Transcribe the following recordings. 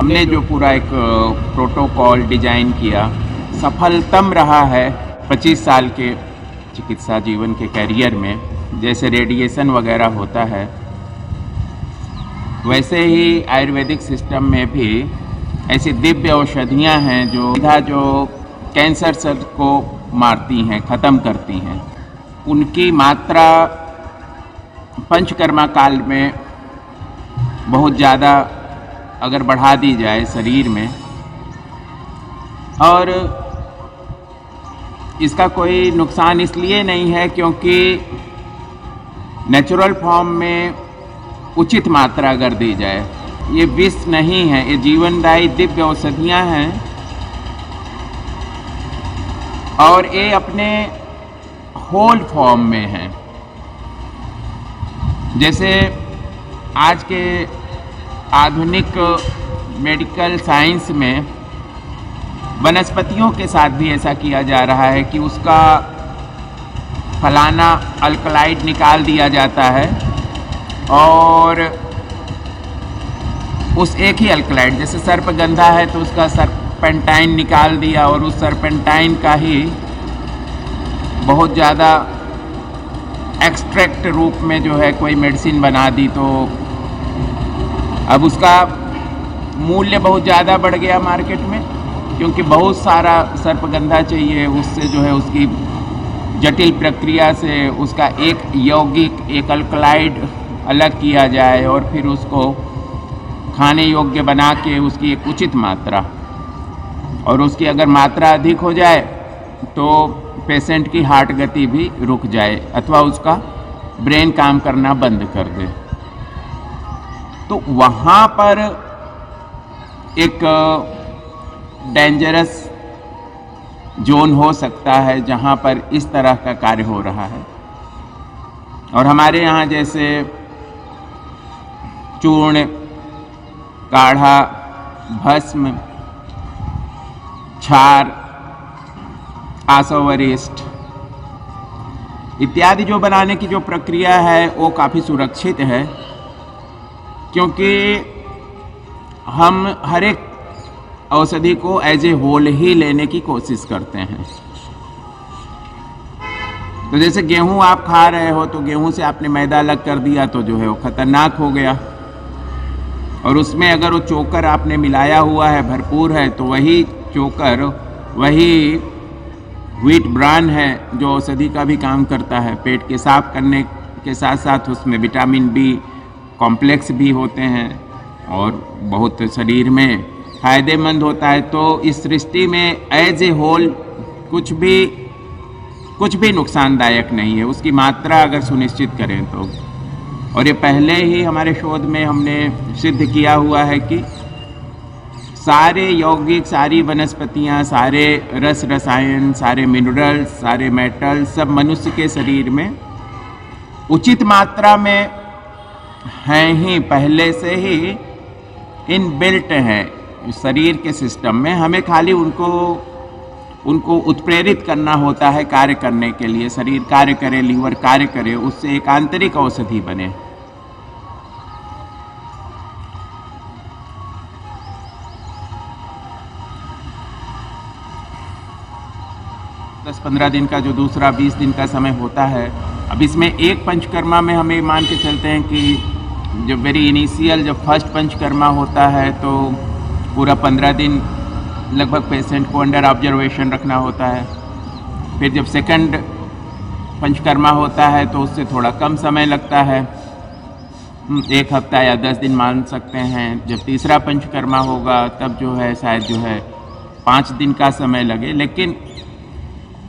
हमने जो पूरा एक प्रोटोकॉल डिजाइन किया, सफलतम रहा है 25 साल के चिकित्सा जीवन के कैरियर में। जैसे रेडिएशन वगैरह होता है, वैसे ही आयुर्वेदिक सिस्टम में भी ऐसी दिव्य औषधियाँ हैं जो कैंसर सेल को मारती हैं, ख़त्म करती हैं। उनकी मात्रा पंचकर्मा काल में बहुत ज़्यादा अगर बढ़ा दी जाए शरीर में, और इसका कोई नुकसान इसलिए नहीं है क्योंकि नेचुरल फॉर्म में उचित मात्रा अगर दी जाए, ये विष नहीं है, ये जीवनदायी दिव्य औषधियाँ हैं और ये अपने होल फॉर्म में हैं। जैसे आज के आधुनिक मेडिकल साइंस में वनस्पतियों के साथ भी ऐसा किया जा रहा है कि उसका फलाना अल्कलाइड निकाल दिया जाता है और उस एक ही अल्कलाइड, जैसे सर्पगंधा है तो उसका सर्पेंटाइन निकाल दिया और उस सर्पेंटाइन का ही बहुत ज़्यादा एक्सट्रैक्ट रूप में जो है कोई मेडिसिन बना दी, तो अब उसका मूल्य बहुत ज़्यादा बढ़ गया मार्केट में, क्योंकि बहुत सारा सर्पगंधा चाहिए। उससे जो है उसकी जटिल प्रक्रिया से उसका एक यौगिक, एक अल्कलाइड अलग किया जाए और फिर उसको खाने योग्य बना के उसकी एक उचित मात्रा, और उसकी अगर मात्रा अधिक हो जाए तो पेशेंट की हार्ट गति भी रुक जाए अथवा उसका ब्रेन काम करना बंद कर दे। तो वहाँ पर एक डेंजरस जोन हो सकता है जहाँ पर इस तरह का कार्य हो रहा है। और हमारे यहाँ जैसे चूर्ण, काढ़ा, भस्म, क्षार, आसवरिष्ठ इत्यादि जो बनाने की जो प्रक्रिया है वो काफ़ी सुरक्षित है, क्योंकि हम हर एक औषधि को एज ए होल ही लेने की कोशिश करते हैं। तो जैसे गेहूं आप खा रहे हो तो गेहूं से आपने मैदा अलग कर दिया तो जो है वो खतरनाक हो गया, और उसमें अगर वो चोकर आपने मिलाया हुआ है, भरपूर है, तो वही चोकर, वही व्हीट ब्रान है जो औषधि का भी काम करता है। पेट के साफ करने के साथ साथ उसमें विटामिन बी कॉम्प्लेक्स भी होते हैं और बहुत शरीर में फायदेमंद होता है। तो इस सृष्टि में एज ए होल कुछ भी नुकसानदायक नहीं है, उसकी मात्रा अगर सुनिश्चित करें तो। और ये पहले ही हमारे शोध में हमने सिद्ध किया हुआ है कि सारे यौगिक, सारी वनस्पतियाँ, सारे रस रसायन, सारे मिनरल्स, सारे मेटल्स सब मनुष्य के शरीर में उचित मात्रा में हैं ही, पहले से ही इनबिल्ट हैं शरीर के सिस्टम में। हमें खाली उनको उत्प्रेरित करना होता है कार्य करने के लिए। शरीर कार्य करे, लीवर कार्य करे, उससे एक आंतरिक औषधि बने। दस 15 दिन का जो दूसरा 20 दिन का समय होता है, अब इसमें एक पंचकर्मा में हमें मान के चलते हैं कि जब वेरी इनिशियल, जब फर्स्ट पंचकर्मा होता है तो पूरा 15 दिन लगभग पेशेंट को अंडर ऑब्जर्वेशन रखना होता है। फिर जब सेकंड पंचकर्मा होता है तो उससे थोड़ा कम समय लगता है, 1 हफ्ता या 10 दिन मान सकते हैं। जब तीसरा पंचकर्मा होगा तब जो है शायद जो है 5 दिन का समय लगे, लेकिन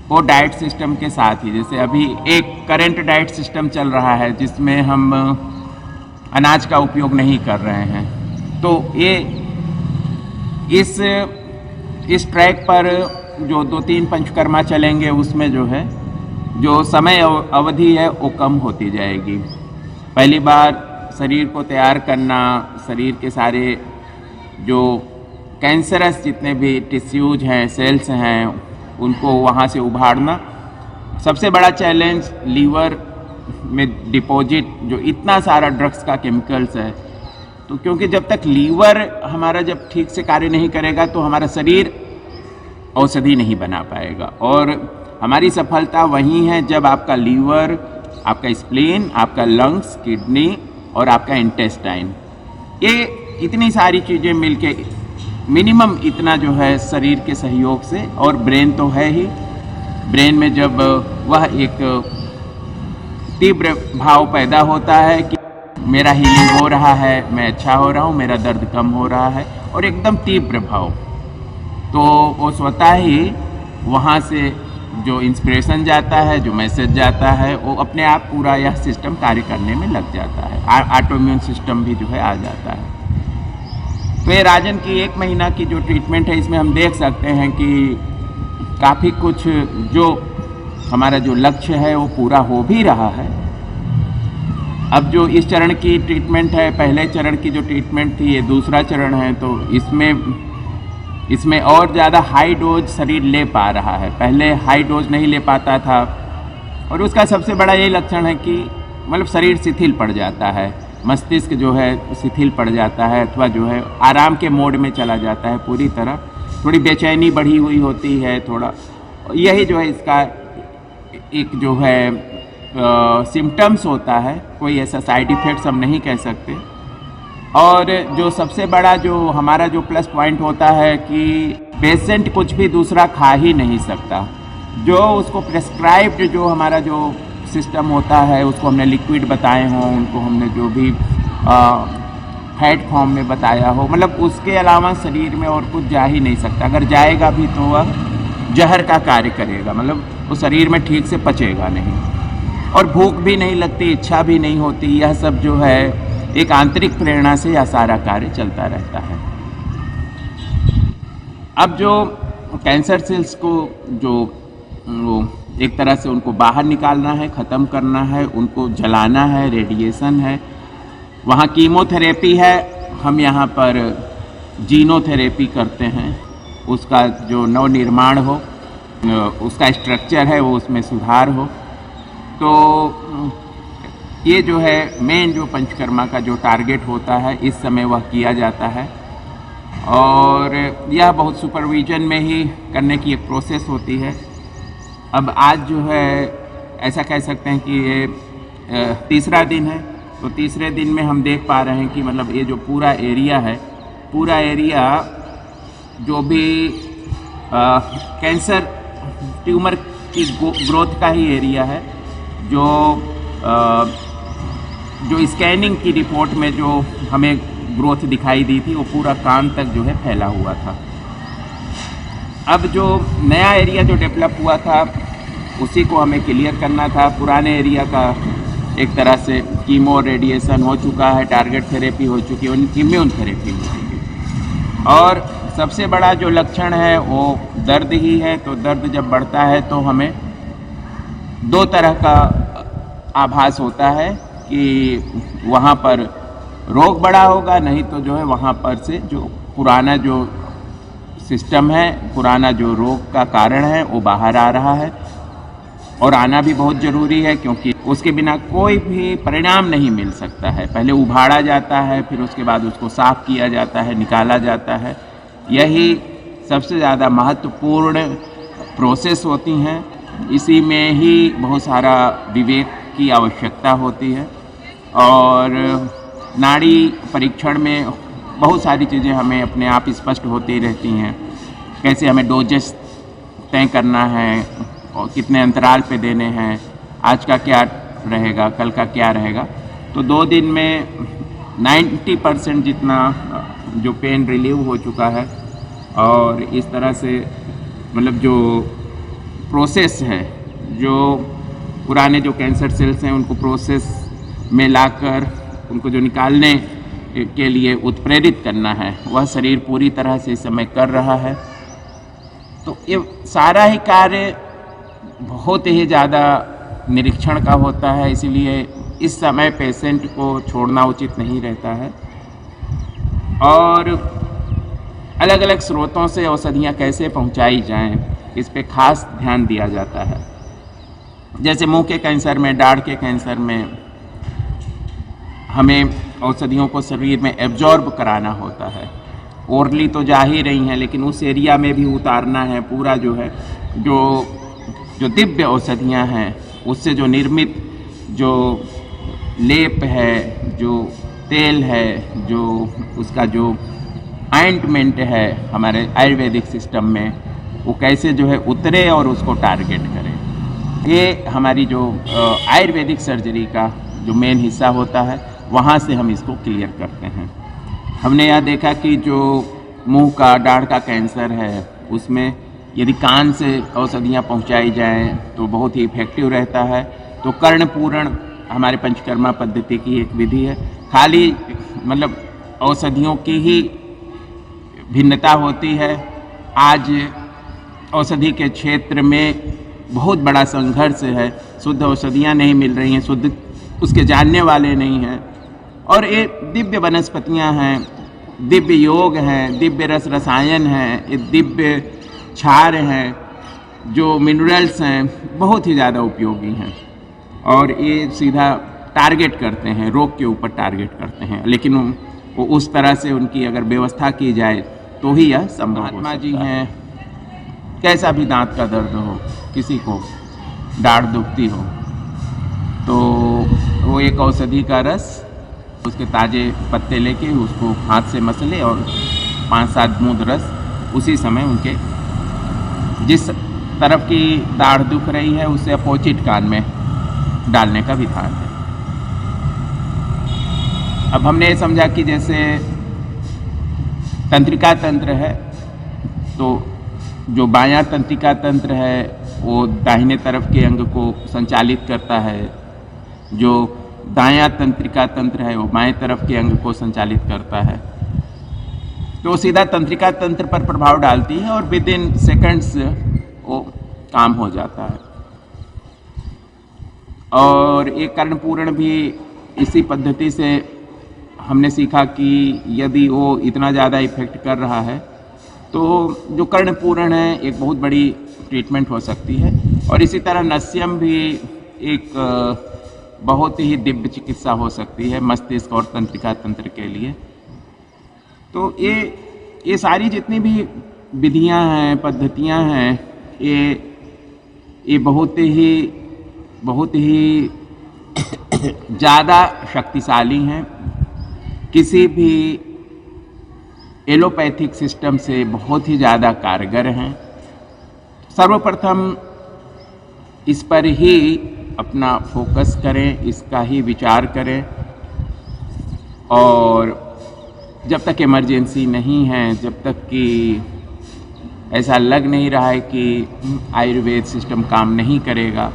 वो डाइट सिस्टम के साथ ही, जैसे अभी एक करंट डाइट सिस्टम चल रहा है जिसमें हम अनाज का उपयोग नहीं कर रहे हैं, तो ये इस ट्रैक पर जो 2-3 पंचकर्मा चलेंगे उसमें जो है जो समय अवधि है वो कम होती जाएगी। पहली बार शरीर को तैयार करना, शरीर के सारे जो कैंसरस जितने भी टिश्यूज हैं, सेल्स हैं, उनको वहाँ से उभारना। सबसे बड़ा चैलेंज लीवर में डिपॉजिट जो इतना सारा ड्रग्स का केमिकल्स है, तो क्योंकि जब तक लीवर हमारा जब ठीक से कार्य नहीं करेगा तो हमारा शरीर औषधि नहीं बना पाएगा। और हमारी सफलता वहीं है जब आपका लीवर, आपका स्प्लीन, आपका लंग्स, किडनी और आपका इंटेस्टाइन, ये इतनी सारी चीज़ें मिलके मिनिमम इतना जो है शरीर के सहयोग से, और ब्रेन तो है ही, ब्रेन में जब वह एक तीव्र भाव पैदा होता है कि मेरा हीलिंग हो रहा है, मैं अच्छा हो रहा हूँ, मेरा दर्द कम हो रहा है, और एकदम तीव्र भाव, तो वो स्वतः ही वहाँ से जो इंस्पिरेशन जाता है, जो मैसेज जाता है, वो अपने आप पूरा यह सिस्टम कार्य करने में लग जाता है। ऑटोइम्यून सिस्टम भी जो है आ जाता है। तो ये राजन की 1 महीना की जो ट्रीटमेंट है, इसमें हम देख सकते हैं कि काफ़ी कुछ जो हमारा जो लक्ष्य है वो पूरा हो भी रहा है। अब जो इस चरण की ट्रीटमेंट है, पहले चरण की जो ट्रीटमेंट थी, ये दूसरा चरण है, तो इसमें और ज़्यादा हाई डोज शरीर ले पा रहा है, पहले हाई डोज नहीं ले पाता था। और उसका सबसे बड़ा ये लक्षण है कि मतलब शरीर शिथिल पड़ जाता है, मस्तिष्क जो है शिथिल पड़ जाता है, अथवा जो है आराम के मोड में चला जाता है पूरी तरह, थोड़ी बेचैनी बढ़ी हुई होती है थोड़ा। यही जो है इसका एक जो है सिम्टम्स होता है, कोई ऐसा साइड इफ़ेक्ट्स हम नहीं कह सकते। और जो सबसे बड़ा जो हमारा जो प्लस पॉइंट होता है कि पेशेंट कुछ भी दूसरा खा ही नहीं सकता, जो उसको प्रेस्क्राइब्ड जो हमारा जो सिस्टम होता है, उसको हमने लिक्विड बताए हों, उनको हमने जो भी फैट फॉर्म में बताया हो, मतलब उसके अलावा शरीर में और कुछ जा ही नहीं सकता। अगर जाएगा भी तो वह जहर का कार्य करेगा, मतलब वो शरीर में ठीक से पचेगा नहीं, और भूख भी नहीं लगती, इच्छा भी नहीं होती। यह सब जो है एक आंतरिक प्रेरणा से यह सारा कार्य चलता रहता है। अब जो कैंसर सेल्स को जो वो एक तरह से उनको बाहर निकालना है, ख़त्म करना है, उनको जलाना है, रेडिएशन है, वहाँ कीमोथेरेपी है, हम यहाँ पर जीनोथेरेपी करते हैं, उसका जो नवनिर्माण हो, उसका स्ट्रक्चर है वो उसमें सुधार हो। तो ये जो है मेन जो पंचकर्मा का जो टारगेट होता है, इस समय वह किया जाता है। और यह बहुत सुपरविजन में ही करने की एक प्रोसेस होती है। अब आज जो है ऐसा कह सकते हैं कि ये तीसरा दिन है, तो तीसरे दिन में हम देख पा रहे हैं कि मतलब ये जो पूरा एरिया है, पूरा एरिया जो भी कैंसर ट्यूमर की ग्रोथ का ही एरिया है, जो स्कैनिंग की रिपोर्ट में जो हमें ग्रोथ दिखाई दी थी, वो पूरा कान तक जो है फैला हुआ था। अब जो नया एरिया जो डेवलप हुआ था, उसी को हमें क्लियर करना था। पुराने एरिया का एक तरह से कीमो रेडिएशन हो चुका है, टारगेट थेरेपी हो चुकी है, इम्यून थेरेपी हो चुकी है। और सबसे बड़ा जो लक्षण है वो दर्द ही है। तो दर्द जब बढ़ता है तो हमें 2 तरह का आभास होता है कि वहाँ पर रोग बढ़ा होगा, नहीं तो जो है वहाँ पर से जो पुराना जो सिस्टम है, पुराना जो रोग का कारण है वो बाहर आ रहा है। और आना भी बहुत ज़रूरी है, क्योंकि उसके बिना कोई भी परिणाम नहीं मिल सकता है। पहले उभाड़ा जाता है, फिर उसके बाद उसको साफ़ किया जाता है, निकाला जाता है। यही सबसे ज़्यादा महत्वपूर्ण प्रोसेस होती हैं। इसी में ही बहुत सारा विवेक की आवश्यकता होती है। और नाड़ी परीक्षण में बहुत सारी चीज़ें हमें अपने आप स्पष्ट होती रहती हैं। कैसे हमें डोजेस तय करना है और कितने अंतराल पे देने हैं, आज का क्या रहेगा, कल का क्या रहेगा। तो 2 दिन में 90% जितना जो पेन रिलीव हो चुका है। और इस तरह से मतलब जो प्रोसेस है, जो पुराने जो कैंसर सेल्स हैं उनको प्रोसेस में लाकर उनको जो निकालने के लिए उत्प्रेरित करना है, वह शरीर पूरी तरह से इस समय कर रहा है। तो ये सारा ही कार्य बहुत ही ज़्यादा निरीक्षण का होता है, इसीलिए इस समय पेशेंट को छोड़ना उचित नहीं रहता है। और अलग अलग स्रोतों से औषधियाँ कैसे पहुँचाई जाएं, इस पे खास ध्यान दिया जाता है। जैसे मुंह के कैंसर में, दाढ़ के कैंसर में हमें औषधियों को शरीर में एब्जॉर्ब कराना होता है। ओरली तो जा ही रही हैं, लेकिन उस एरिया में भी उतारना है पूरा जो है, जो दिव्य औषधियाँ हैं उससे जो निर्मित जो लेप है, जो तेल है, जो उसका जो ऑइंटमेंट है हमारे आयुर्वेदिक सिस्टम में, वो कैसे जो है उतरे और उसको टारगेट करे। ये हमारी जो आयुर्वेदिक सर्जरी का जो मेन हिस्सा होता है, वहाँ से हम इसको क्लियर करते हैं। हमने यह देखा कि जो मुंह का, दाढ़ का कैंसर है, उसमें यदि कान से औषधियाँ पहुँचाई जाएँ तो बहुत ही इफ़ेक्टिव रहता है। तो कर्णपूरण हमारे पंचकर्मा पद्धति की एक विधि है। खाली मतलब औषधियों की ही भिन्नता होती है। आज औषधि के क्षेत्र में बहुत बड़ा संघर्ष है, शुद्ध औषधियाँ नहीं मिल रही हैं, शुद्ध उसके जानने वाले नहीं हैं। और ये दिव्य वनस्पतियाँ हैं, दिव्य योग हैं, दिव्य रसायन हैं, ये दिव्य क्षार हैं, जो मिनरल्स हैं, बहुत ही ज़्यादा उपयोगी हैं। और ये सीधा टारगेट करते हैं, रोग के ऊपर टारगेट करते हैं, लेकिन वो उस तरह से उनकी अगर व्यवस्था की जाए तो ही यह संभव हो सकता है। महात्मा जी हैं, कैसा भी दांत का दर्द हो, किसी को दाढ़ दुखती हो, तो वो एक औषधि का रस, उसके ताज़े पत्ते लेके उसको हाथ से मसले और 5-7 बूंद रस उसी समय उनके जिस तरफ की दाढ़ दुख रही है उससे अपोजिट कान में डालने का विधान है। अब हमने ये समझा कि जैसे तंत्रिका तंत्र है, तो जो बायां तंत्रिका तंत्र है वो दाहिने तरफ के अंग को संचालित करता है, जो दायां तंत्रिका तंत्र है वो बाएं तरफ के अंग को संचालित करता है। तो सीधा तंत्रिका तंत्र पर प्रभाव डालती है और विद इन सेकेंड्स वो काम हो जाता है। और एक कर्णपूरण भी इसी पद्धति से हमने सीखा कि यदि वो इतना ज़्यादा इफेक्ट कर रहा है तो जो कर्णपूरण है एक बहुत बड़ी ट्रीटमेंट हो सकती है। और इसी तरह नस्यम भी एक बहुत ही दिव्य चिकित्सा हो सकती है मस्तिष्क और तंत्रिका तंत्र के लिए। तो ये सारी जितनी भी विधियां हैं, पद्धतियां हैं, ये बहुत ही ज़्यादा शक्तिशाली हैं, किसी भी एलोपैथिक सिस्टम से बहुत ही ज़्यादा कारगर हैं। सर्वप्रथम इस पर ही अपना फोकस करें, इसका ही विचार करें, और जब तक इमरजेंसी नहीं है, जब तक कि ऐसा लग नहीं रहा है कि आयुर्वेद सिस्टम काम नहीं करेगा,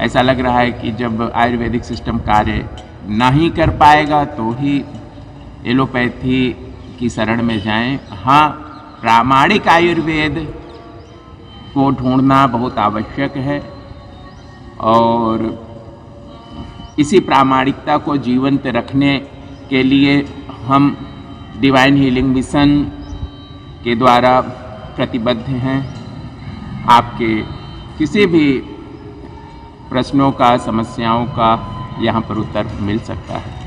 ऐसा लग रहा है कि जब आयुर्वेदिक सिस्टम कार्य नहीं कर पाएगा तो ही एलोपैथी की शरण में जाएं। हाँ, प्रामाणिक आयुर्वेद को ढूंढना बहुत आवश्यक है और इसी प्रामाणिकता को जीवंत रखने के लिए हम डिवाइन हीलिंग मिशन के द्वारा प्रतिबद्ध हैं। आपके किसी भी प्रश्नों का, समस्याओं का यहाँ पर उत्तर मिल सकता है।